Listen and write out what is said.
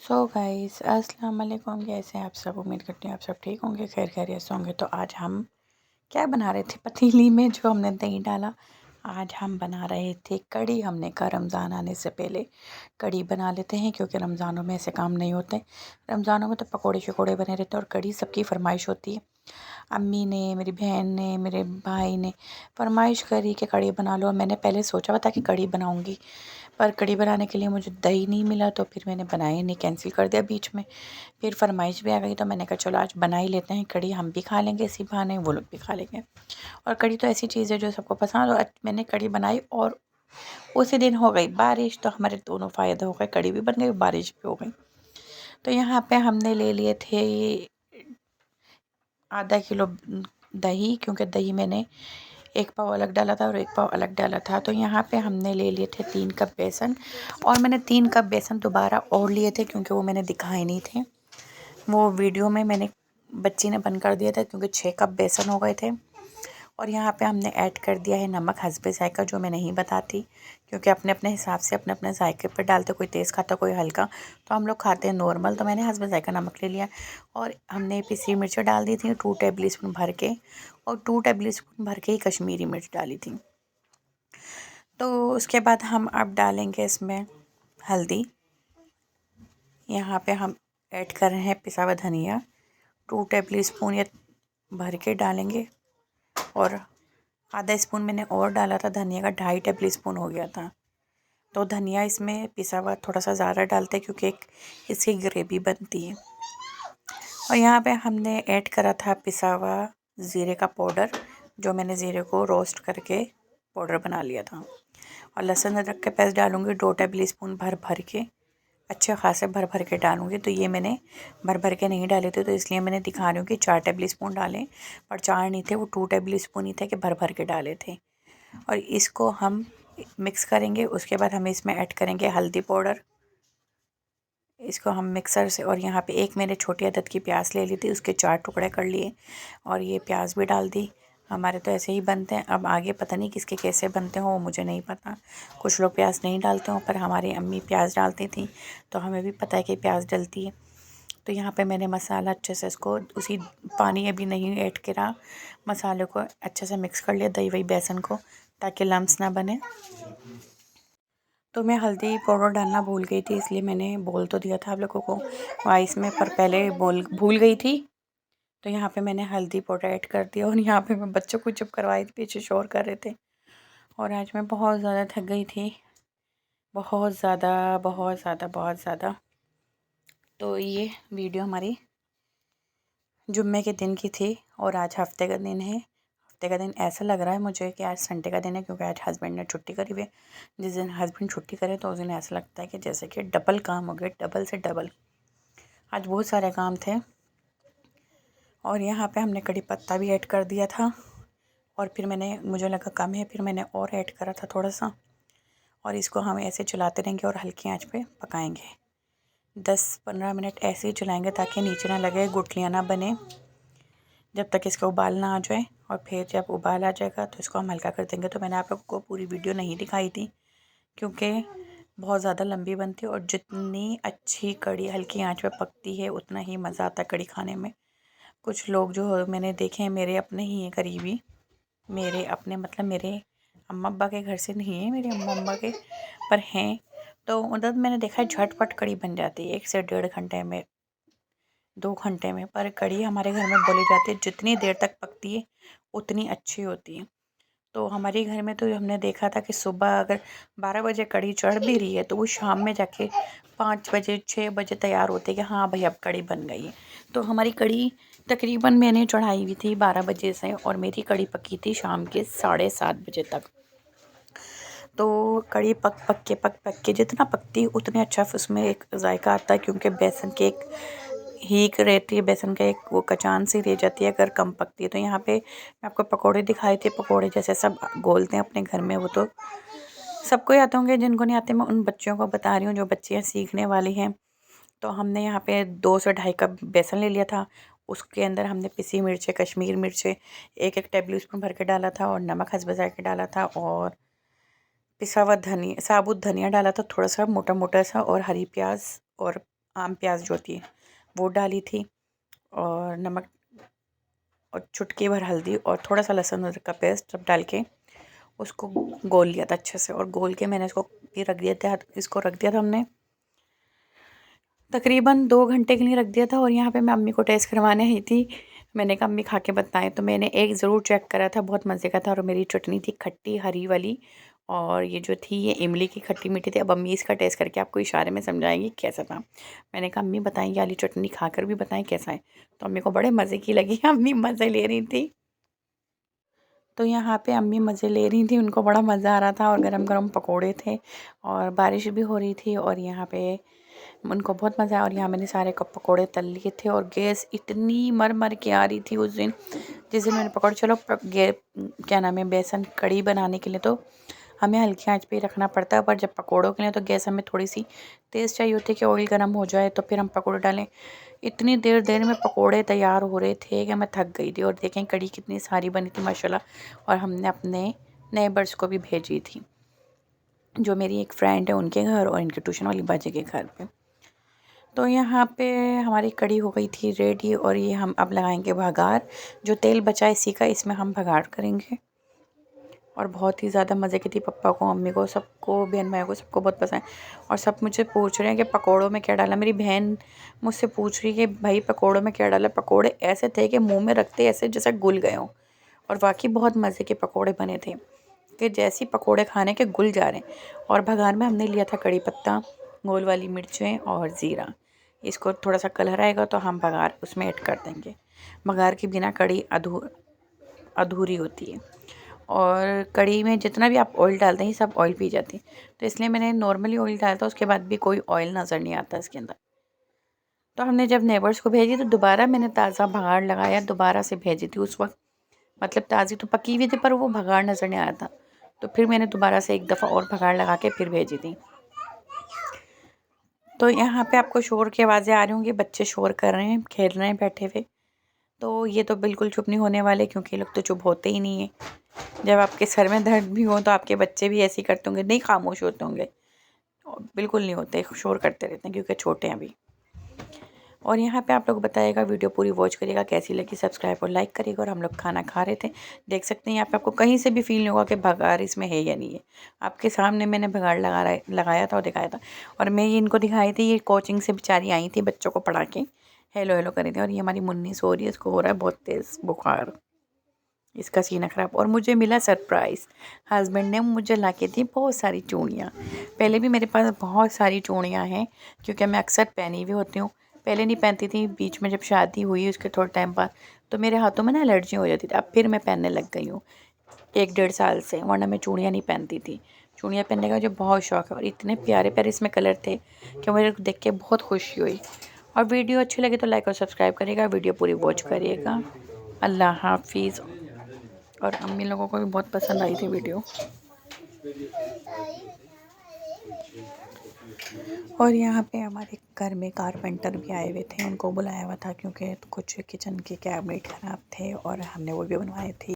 So guys अस्सलाम वालेकुम। कैसे हैं आप सब? उम्मीद करती हूँ आप सब ठीक होंगे, खैर खैरियत से होंगे। तो आज हम क्या बना रहे थे पतीली में जो हमने दही डाला। आज हम बना रहे थे कढ़ी। हमने कहा रमज़ान आने से पहले कढ़ी बना लेते हैं, क्योंकि रमज़ानों में ऐसे काम नहीं होते। रमज़ानों में तो पकोड़े शकोड़े बने रहते हैं और कढ़ी सबकी फरमाइश होती है। अम्मी ने, मेरी बहन ने, मेरे भाई ने फरमाइश करी कि कढ़ी बना लो। मैंने पहले सोचा हुआ था कि कढ़ी बनाऊंगी, पर कढ़ी बनाने के लिए मुझे दही नहीं मिला, तो फिर मैंने बनाई नहीं, कैंसिल कर दिया बीच में। फिर फरमाइश भी आ गई तो मैंने कहा चलो आज बना ही लेते हैं कढ़ी, हम भी खा लेंगे इसी बहाने, वो लोग भी खा लेंगे। और कढ़ी तो ऐसी चीज़ है जो सबको पसंद। और मैंने कढ़ी बनाई और उसी दिन हो गई बारिश, तो हमारे दोनों फ़ायदे हो गए, कढ़ी भी बन गई, बारिश भी हो गई। तो यहाँ पे हमने ले लिए थे आधा किलो दही, क्योंकि दही मैंने एक पाव अलग डाला था और एक पाव अलग डाला था। तो यहाँ पे हमने ले लिए थे 3 कप बेसन, और मैंने 3 कप बेसन दोबारा और लिए थे, क्योंकि वो मैंने दिखाए नहीं थे। वो वीडियो में मैंने बच्ची ने बंद कर दिया था, क्योंकि 6 कप बेसन हो गए थे। और यहाँ पे हमने ऐड कर दिया है नमक हस्बे जायका, जो मैं नहीं बताती, क्योंकि अपने अपने हिसाब से अपने अपने जायके पर डालते, कोई तेज़ खाता कोई हल्का, तो हम लोग खाते हैं नॉर्मल। तो मैंने हस्बे जायका नमक ले लिया। और हमने पिसी मिर्चें डाल दी थी 2 टेबल स्पून भर के, और 2 टेबल स्पून भर के ही कश्मीरी मिर्च डाली थी। तो उसके बाद हम अब डालेंगे इसमें हल्दी। यहाँ पे हम ऐड कर रहे हैं पिसा हुआ धनिया, 2 टेबल स्पून या भर के डालेंगे। और आधा स्पून मैंने और डाला था धनिया का, 2.5 टेबल स्पून हो गया था। तो धनिया इसमें पिसा हुआ थोड़ा सा ज़्यादा डालते हैं, क्योंकि एक इसकी ग्रेवी बनती है। और यहाँ पे हमने ऐड करा था पिसा हुआ ज़ीरे का पाउडर, जो मैंने ज़ीरे को रोस्ट करके पाउडर बना लिया था। और लहसुन अदरक के पेस्ट डालूँगी 2 टेबल स्पून भर भर के, अच्छे खासे भर भर के डालूँगी। तो ये मैंने भर भर के नहीं डाले थे, तो इसलिए मैंने दिखा रही हूँ कि 4 टेबल स्पून डालें, पर 4 नहीं थे, वो 2 टेबल स्पून ही थे कि भर भर के डाले थे। और इसको हम मिक्स करेंगे। उसके बाद हम इसमें ऐड करेंगे हल्दी पाउडर। इसको हम मिक्सर से, और यहाँ पे एक मैंने छोटी अदद की प्याज ले ली थी, उसके 4 टुकड़े कर लिए और ये प्याज भी डाल दी। हमारे तो ऐसे ही बनते हैं, अब आगे पता नहीं किसके कैसे बनते हो वो मुझे नहीं पता। कुछ लोग प्याज नहीं डालते हो, पर हमारी अम्मी प्याज डालती थी, तो हमें भी पता है कि प्याज डलती है। तो यहाँ पे मैंने मसाला अच्छे से, इसको उसी पानी अभी नहीं ऐड करा, मसाले को अच्छे से मिक्स कर लिया, दही वही बेसन को, ताकि लम्स ना बने। तो मैं हल्दी पाउडर डालना भूल गई थी, इसलिए मैंने बोल तो दिया था आप लोगों को वॉइस में, पर पहले भूल गई थी। तो यहाँ पे मैंने हल्दी पाउडर ऐड कर दिया। और यहाँ पे मैं बच्चों को चुप करवाई थी, पीछे शोर कर रहे थे। और आज मैं बहुत ज़्यादा थक गई थी, बहुत ज़्यादा बहुत ज़्यादा बहुत ज़्यादा। तो ये वीडियो हमारी जुम्मे के दिन की थी, और आज हफ्ते का दिन है। हफ्ते का दिन ऐसा लग रहा है मुझे कि आज संडे का दिन है, क्योंकि आज हस्बैंड ने छुट्टी करी हुई है। जिस दिन हस्बैंड छुट्टी करे तो उस दिन ऐसा लगता है कि जैसे कि डबल काम हो गया, डबल से डबल। आज बहुत सारे काम थे। और यहाँ पे हमने कड़ी पत्ता भी ऐड कर दिया था, और फिर मुझे लगा कम है, फिर मैंने और ऐड करा था थोड़ा सा। और इसको हम ऐसे चलाते रहेंगे और हल्की आंच पे पकाएंगे। 10-15 मिनट ऐसे ही चलाएंगे, ताकि नीचे ना लगे, गुठलियाँ ना बने, जब तक इसका उबाल ना आ जाए। और फिर जब उबाल आ जाएगा तो इसको हम हल्का कर देंगे। तो मैंने आप लोगों को पूरी वीडियो नहीं दिखाई थी, क्योंकि बहुत ज़्यादा लंबी बनती है, और जितनी अच्छी कड़ी हल्की आंच पे पकती है उतना ही मज़ा आता है कड़ी खाने में। कुछ लोग जो मैंने देखे हैं, मेरे अपने ही हैं करीबी, मेरे अपने मतलब मेरे अम्मा अब्बा के घर से नहीं है, मेरे अम्मा अब्बा के पर हैं। तो उधर मैंने देखा है झटपट कड़ी बन जाती है 1 से 1.5 घंटे में, 2 घंटे में। पर कड़ी हमारे घर में बोली जाती है जितनी देर तक पकती है उतनी अच्छी होती है। तो हमारे घर में तो हमने देखा था कि सुबह अगर 12 बजे कड़ी चढ़ भी रही है, तो वो शाम में जाके 5 बजे 6 बजे तैयार होते कि हाँ भाई अब कड़ी बन गई है। तो हमारी कड़ी तकरीबन मैंने चढ़ाई हुई थी 12 बजे से, और मेरी कड़ी पकी थी शाम के 7:30 बजे तक। तो कड़ी पक के जितना पकती है उतने अच्छा उसमें एक जायका आता है, क्योंकि बेसन के एक हीक रहती है, बेसन का एक वो कचान सी रह जाती है अगर कम पकती है। तो यहाँ पे मैं आपको पकोड़े दिखाए थे, पकोड़े जैसे सब गोलते हैं अपने घर में, वो तो सबको ही आते होंगे, जिनको नहीं आते मैं उन बच्चियों को बता रही हूँ जो बच्चियाँ सीखने वाली हैं। तो हमने यहाँ पे 2 से 2.5 कप बेसन ले लिया था। उसके अंदर हमने पिसी मिर्चें, कश्मीर मिर्चें 1-1 टेबल स्पून भर के डाला था, और नमक हस्बे जायके डाला था, और पिसा हुआ धनिया, साबुत धनिया डाला था थोड़ा सा मोटा मोटा सा, और हरी प्याज और आम प्याज जो होती है वो डाली थी, और नमक और चुटकी भर हल्दी और थोड़ा सा लहसुन अदरक का पेस्ट सब डाल के उसको गोल लिया था अच्छे से। और गोल के मैंने इसको भी रख दिया था, इसको रख दिया था हमने तकरीबन 2 घंटे के लिए रख दिया था। और यहाँ पे मैं अम्मी को टेस्ट करवाने आई थी। मैंने कहा अम्मी खा के बताएं, तो मैंने एक ज़रूर चेक करा था, बहुत मज़े का था। और मेरी चटनी थी खट्टी हरी वाली, और ये जो थी ये इमली की खट्टी मीठी थी। अब अम्मी इसका टेस्ट करके आपको इशारे में समझाएंगी कैसा था। मैंने कहा अम्मी बताएं, ये वाली चटनी खाकर भी बताएं कैसा है। तो अम्मी को बड़े मज़े की लगी, अम्मी मज़े ले रही थी। तो यहाँ पे अम्मी मज़े ले रही थी, उनको बड़ा मज़ा आ रहा था। और गरम गरम पकोड़े थे और बारिश भी हो रही थी, और यहाँ पे उनको बहुत मज़ा आया। और यहाँ मैंने सारे कप पकोड़े तल लिए थे, और गैस इतनी मर मर के आ रही थी उस दिन, जिस दिन मैंने पकौड़े चलो क्या नाम है बेसन कड़ी बनाने के लिए तो हमें हल्की आंच पे ही रखना पड़ता है, पर जब पकोड़ों के लिए तो गैस हमें थोड़ी सी तेज़ चाहिए होती है कि ऑयल गर्म हो जाए तो फिर हम पकोड़े डालें। इतनी देर में पकोड़े तैयार हो रहे थे कि मैं थक गई थी। और देखें कड़ी कितनी सारी बनी थी माशाल्लाह। और हमने अपने नेबर्स को भी भेजी थी, जो मेरी एक फ्रेंड है उनके घर और इनके ट्यूशन वाली बाजी के घर पे। तो यहाँ पे हमारी कड़ी हो गई थी रेडी, और ये हम अब लगाएंगे भगार। जो तेल बचा इसी का, इसमें हम भगार करेंगे। और बहुत ही ज़्यादा मज़े की थी, पप्पा को मम्मी को सबको बहन भाइयों को सबको बहुत पसंद। और सब मुझे पूछ रहे हैं कि पकोड़ों में क्या डाला। मेरी बहन मुझसे पूछ रही है कि भाई पकोड़ों में क्या डाला। पकोड़े ऐसे थे कि मुंह में रखते ऐसे जैसे घुल गए हों। और वाकई बहुत मज़े के पकोड़े बने थे कि जैसे पकोड़े खाने के घुल जा रहे हैं। और भगार में हमने लिया था कड़ी पत्ता, गोल वाली मिर्चें और ज़ीरा। इसको थोड़ा सा कलर आएगा तो हम भगार उसमें ऐड कर देंगे। भगार के बिना कड़ी अधूरी होती है। और कड़ी में जितना भी आप ऑयल डालते हैं सब ऑयल पी जाती है, तो इसलिए मैंने नॉर्मली ऑयल डाला था, उसके बाद भी कोई ऑयल नज़र नहीं आता इसके अंदर। तो हमने जब नेबर्स को भेजी तो दोबारा मैंने ताज़ा भगाड़ लगाया, दोबारा से भेजी थी उस वक्त। मतलब ताज़ी तो पकी हुई थी पर वो भगाड़ नज़र नहीं आया था, तो फिर मैंने दोबारा से एक दफ़ा और भगाड़ लगा के फिर भेजी थी। तो यहाँ पे आपको शोर की आवाज़ें आ रही होंगी, बच्चे शोर कर रहे हैं, खेल रहे हैं बैठे हुए। तो ये तो बिल्कुल चुप नहीं होने वाले, क्योंकि ये लोग तो चुप होते ही नहीं है। जब आपके सर में दर्द भी हो तो आपके बच्चे भी ऐसे ही करते होंगे, नहीं खामोश होते होंगे, बिल्कुल नहीं होते, शोर करते रहते हैं क्योंकि छोटे हैं अभी। और यहाँ पे आप लोग बताइएगा, वीडियो पूरी वॉच करिएगा, कैसी लगी, सब्सक्राइब और लाइक करिएगा। और हम लोग खाना खा रहे थे, देख सकते हैं यहाँ पे आपको कहीं से भी फील नहीं होगा कि भगाड़ इसमें है या नहीं है। आपके सामने मैंने भगाड़ लगाया था और दिखाया था। और मैं ये इनको दिखाई थी, ये कोचिंग से बेचारी आई थी बच्चों को पढ़ा के, हेलो हेलो कर रही थी। और ये हमारी मुन्नी सो रही है, इसको हो रहा है बहुत तेज़ बुखार, इसका सीना ख़राब। और मुझे मिला सरप्राइज़, हस्बैंड ने मुझे ला के दी बहुत सारी चूड़ियाँ। पहले भी मेरे पास बहुत सारी चूड़ियाँ हैं, क्योंकि मैं अक्सर पहनी हुई होती हूँ। पहले नहीं पहनती थी, बीच में जब शादी हुई उसके थोड़े टाइम बाद तो मेरे हाथों में ना एलर्जी हो जाती थी। अब फिर मैं पहनने लग गई हूँ 1 डेढ़ साल से, वरना मैं चूड़ियाँ नहीं पहनती थी। चूड़ियाँ पहनने का मुझे बहुत शौक़ है, और इतने प्यारे प्यारे इसमें कलर थे कि मुझे देख के बहुत खुशी हुई। और वीडियो अच्छी लगी तो लाइक और सब्सक्राइब करिएगा, वीडियो पूरी वॉच करिएगा। अल्लाह हाफिज़। और अम्मी लोगों को भी बहुत पसंद आई थी वीडियो। और यहाँ पे हमारे घर में कारपेंटर भी आए हुए थे, उनको बुलाया हुआ था क्योंकि कुछ किचन के कैबिनेट ख़राब थे और हमने वो भी बनवाए थे।